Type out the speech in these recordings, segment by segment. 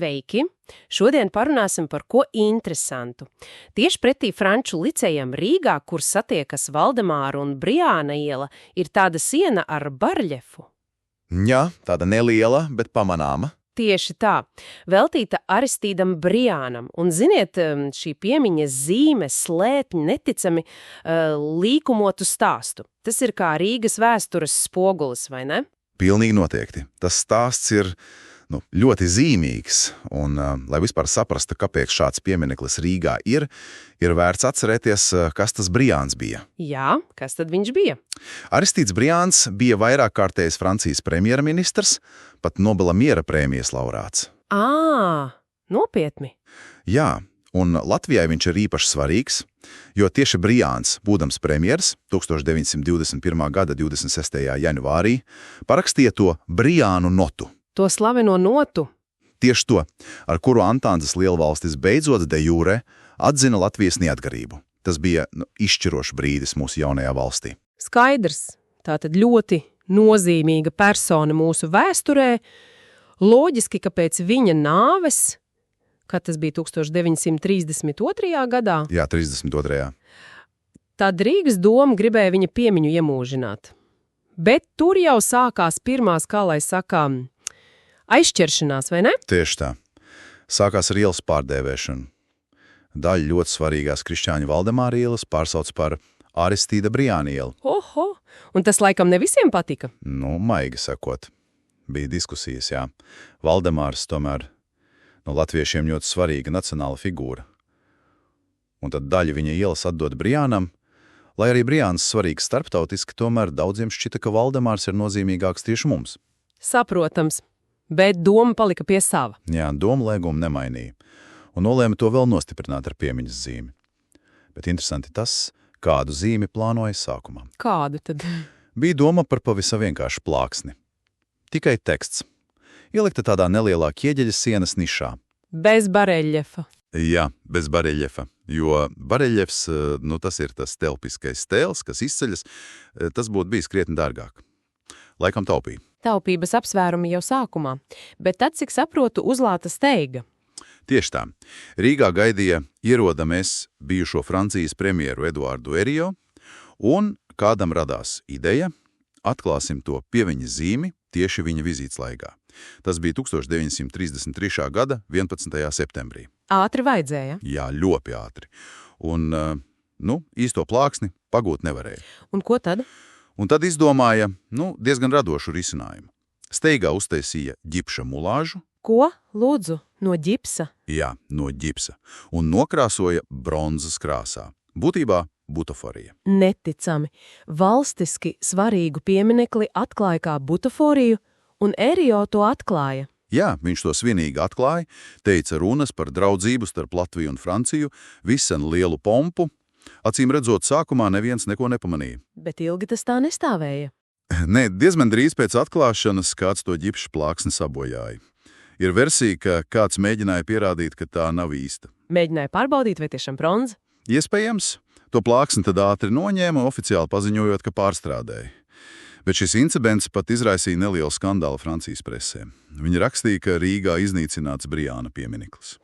Sveiki! Šodien parunāsim par ko interesantu. Tieši pretī Franču licejam Rīgā, kur satiekas Valdemāra un Briāna iela, ir tāda siena ar barļefu. Jā, tāda neliela, bet pamanāma. Tieši tā, veltīta Aristīdam Briānam, un ziniet, šī piemiņas zīme slēpj neticami līkumotu stāstu. Tas ir kā Rīgas vēstures spogulis, vai ne? Pilnīgi noteikti. Tas stāsts ir ļoti zīmīgs, un, lai vispār saprastu, kāpēc šāds piemineklis Rīgā ir vērts atcerēties, kas tas Briāns bija. Jā, kas tad viņš bija? Aristīds Briāns bija vairāk kārtējs Francijas premjerministrs, pat Nobela miera prēmijas laurāts. Nopietni. Jā, un Latvijai viņš ir īpaši svarīgs, jo tieši Briāns, būdams premjers 1921. gada 26. janvārī, parakstīja to Briānu notu. To slaveno notu. Tieši to, ar kuru Antantes lielvalstis beidzot de jure atzina Latvijas neatkarību. Tas bija izšķirošs brīdis mūsu jaunajā valstī. Skaidrs, tātad ļoti nozīmīga persona mūsu vēsturē. Loģiski, ka pēc viņa nāves, kad tas bija 1932. gadā, Jā, 32. tad Rīgas doma gribēja viņa piemiņu iemūžināt. Bet tur jau sākās pirmās, kā lai sakām, aizšķiršanās, vai ne? Tieši tā. Sākās ar ielas pārdēvēšanu. Daļa ļoti svarīgās Krišķāņa Valdemāra ielas pārsauc par Aristīda Briāna ielu. Oho! Un tas laikam ne visiem patika? Maigi sakot. Bija diskusijas, jā. Valdemārs tomēr latviešiem ļoti svarīga nacionāla figūra. Un tad daļa viņa ielas atdod Briānam, lai arī Briāns svarīgs starptautiski, tomēr daudziem šķita, ka Valdemārs ir nozīmīgāks tieši mums. Saprotams. Bet doma palika pie sava. Jā, doma lēgumu nemainīja, un nolēma to vēl nostiprināt ar piemiņas zīmi. Bet interesanti tas, kādu zīmi plānoja sākumā. Kādu tad? Bija doma par pavisam vienkāršu plāksni. Tikai teksts. Ielikta tādā nelielā ķieģeļa sienas nišā. Bez bareļefa. Jā, bez bareļefa, jo bareļefs, tas ir tas telpiskais tēls, kas izceļas, tas būtu bijis krietni dārgāk. Laikam taupīja. Taupības apsvērumi jau sākumā, bet tad, cik saprotu, uzlāta steiga. Tieši tā. Rīgā gaidīja ierodamies bijušo Francijas premjeru Eduardu Erijo, un kādam radās ideja, atklāsim to pieviņas zīmi tieši viņa vizītes laikā. Tas bija 1933. gada 11. septembrī. Ātri vajadzēja? Jā, ļoti ātri. Un, īsto plāksni pagūt nevarēja. Un ko tad? Un tad izdomāja, diezgan radošu risinājumu. Steigā uztaisīja ģipša mulāžu. Ko? Lūdzu, no ģipsa? Jā, no ģipsa. Un nokrāsoja bronzas krāsā. Būtībā butaforija. Neticami. Valstiski svarīgu pieminekli atklāja kā butaforiju, un Erijo to atklāja. Jā, viņš to svinīgi atklāja, teica runas par draudzību starp Latviju un Franciju, visen lielu pompu. Acīm redzot, sākumā neviens neko nepamanīja. Bet ilgi tas tā nestāvēja. Nē, diezgan drīz pēc atklāšanas kāds to ģipša plāksni sabojāja. Ir versija, ka kāds mēģināja pierādīt, ka tā nav īsta. Mēģināja pārbaudīt, vai tiešām bronza? Iespējams, to plāksni tad ātri noņēma, oficiāli paziņojot, ka pārstrādēja. Bet šis incidents pat izraisīja nelielu skandālu Francijas presē. Viņi rakstīja, ka Rīgā iznīcināts Briāna piemineklis.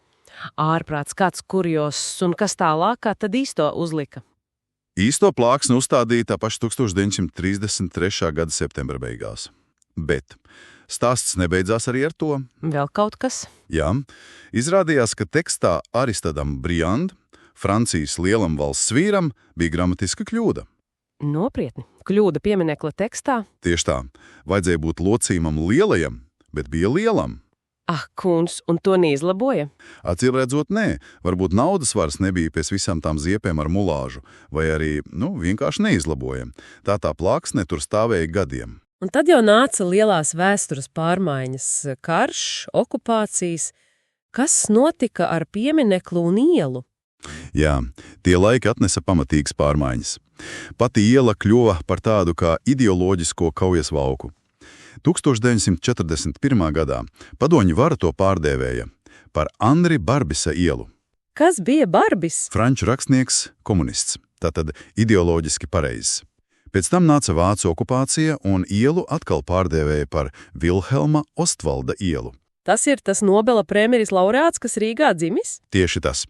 Ārprāts kāds kurjos, un kas tālāk, kā tad īsto uzlika? Īsto plāksni uzstādīja tā paša 1933. gada septembra beigās. Bet stāsts nebeidzās arī ar to. Vēl kaut kas? Jā, izrādījās, ka tekstā Aristidam Briānam, Francijas lielam valsts vīram, bija gramatiska kļūda. Nopietni. Kļūda pieminekla tekstā? Tieši tā. Vajadzēja būt locījumam lielajam, bet bija lielam. Kuns, un to neizlaboja? Acīm redzot, nē. Varbūt naudas vairs nebija pēc visām tām ziepēm ar mulāžu, vai arī, vienkārši neizlaboja. Tā plāksne tur stāvēja gadiem. Un tad jau nāca lielās vēstures pārmaiņas, karš, okupācijas. Kas notika ar piemineklu un ielu? Jā, tie laiki atnesa pamatīgas pārmaiņas. Pati iela kļuva par tādu kā ideoloģisko kaujas valku. 1941. gadā padomju vara to pārdēvēja par Andri Barbisa ielu. Kas bija Barbis? Franču rakstnieks, komunists, tātad ideoloģiski pareizs. Pēc tam nāca vācu okupācija un ielu atkal pārdēvēja par Vilhelma Ostvalda ielu. Tas ir tas Nobela prēmijas laureāts, kas Rīgā dzimis? Tieši tas.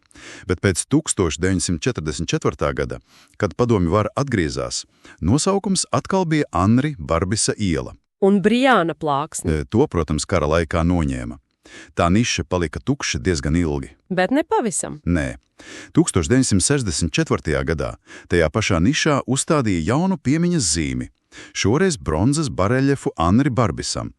Bet pēc 1944. gada, kad padomju vara atgriezās, nosaukums atkal bija Anri Barbisa iela. Un Briāna plāksne. To, protams, kara laikā noņēma. Tā niša palika tukša diezgan ilgi. Bet ne pavisam. Nē. 1964. gadā tajā pašā nišā uzstādīja jaunu piemiņas zīmi, šoreiz bronzas bareļefu Anri Barbisam.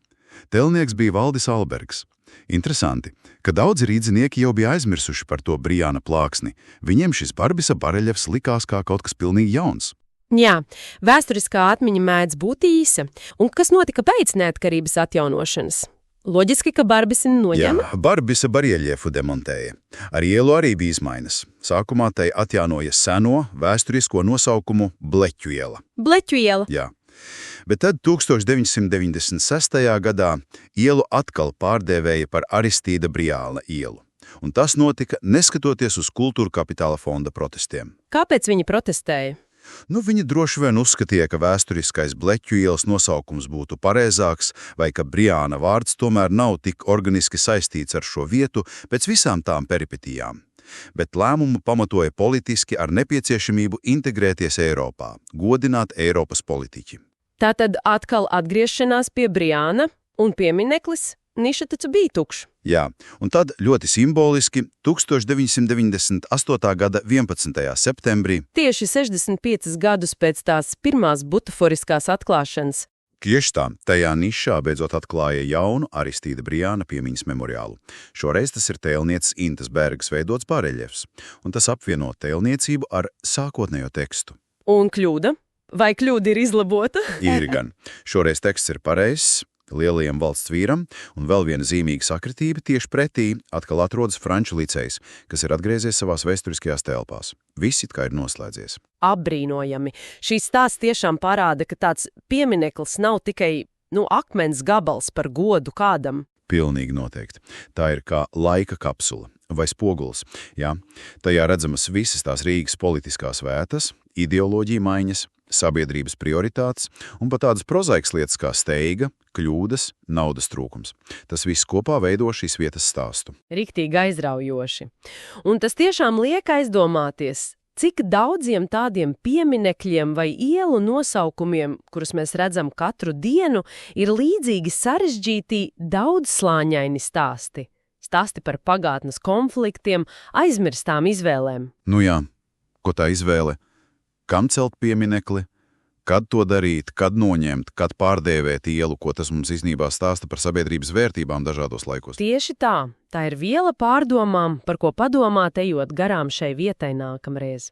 Telnieks bija Valdis Albergs. Interesanti, ka daudzi rīdzinieki jau bija aizmirsuši par to Briāna plāksni. Viņiem šis Barbisa bareļefs likās kā kaut kas pilnīgi jauns. Jā, vēsturiskā atmiņa mēdz būt īsa. Un kas notika pēc neatkarības atjaunošanas? Loģiski, ka Barbisi noņēma? Jā, Barbisa barjeļiefu demontēja. Ar ielu arī bija izmaiņas. Sākumā tai atjaunoja seno, vēsturisko nosaukumu Bleķu iela. Bleķu iela. Jā. Bet tad 1996. gadā ielu atkal pārdēvēja par Aristīda Briāna ielu. Un tas notika neskatoties uz Kultūra Kapitāla fonda protestiem. Kāpēc viņi protestēja? Viņi droši vien uzskatīja, ka vēsturiskais Bleķu ielas nosaukums būtu pareizāks, vai ka Briāna vārds tomēr nav tik organiski saistīts ar šo vietu pēc visām tām peripetijām. Bet lēmumu pamatoja politiski ar nepieciešamību integrēties Eiropā, godināt Eiropas politiķi. Tātad atkal atgriešanās pie Briāna un piemineklis, niša taču bija tukša. Jā, un tad ļoti simboliski 1998. gada 11. septembrī Tieši 65 gadus pēc tās pirmās butaforiskās atklāšanas. Tieši tā, tajā nišā beidzot atklāja jaunu Aristīda Briāna piemiņas memoriālu. Šoreiz tas ir tēlnieces Intas Bergas veidots bareļefs, un tas apvieno tēlniecību ar sākotnējo tekstu. Un kļūda? Vai kļūda ir izlabota? Ir gan. Šoreiz teksts ir pareizs, lielajam valsts vīram, un vēl viena zīmīga sakritība tieši pretī atkal atrodas Franču licejs, kas ir atgriezies savās vēsturiskajās telpās. Viss it kā ir noslēdzies. Apbrīnojami. Šīs stāsts tiešām parāda, ka tāds piemineklis nav tikai, akmens gabals par godu kādam. Pilnīgi noteikti. Tā ir kā laika kapsula vai spogulis. Jā, tajā redzamas visas tās Rīgas politiskās vētas, ideoloģija maiņas, sabiedrības prioritātes un pat tādas prozaikas lietas kā steiga, kļūdas, naudas trūkums. Tas viss kopā veido šīs vietas stāstu. Riktīgi aizraujoši. Un tas tiešām liek aizdomāties, cik daudziem tādiem pieminekļiem vai ielu nosaukumiem, kurus mēs redzam katru dienu, ir līdzīgi sarežģīti daudzslāņaini stāsti. Stāsti par pagātnes konfliktiem, aizmirstām izvēlēm. Jā, ko tā izvēle? Kam celt pieminekli, kad to darīt, kad noņemt, kad pārdēvēt ielu, ko tas mums īstenībā stāsta par sabiedrības vērtībām dažādos laikos. Tieši tā. Tā ir viela pārdomām, par ko padomāt, ejot garām šai vietai nākamreiz.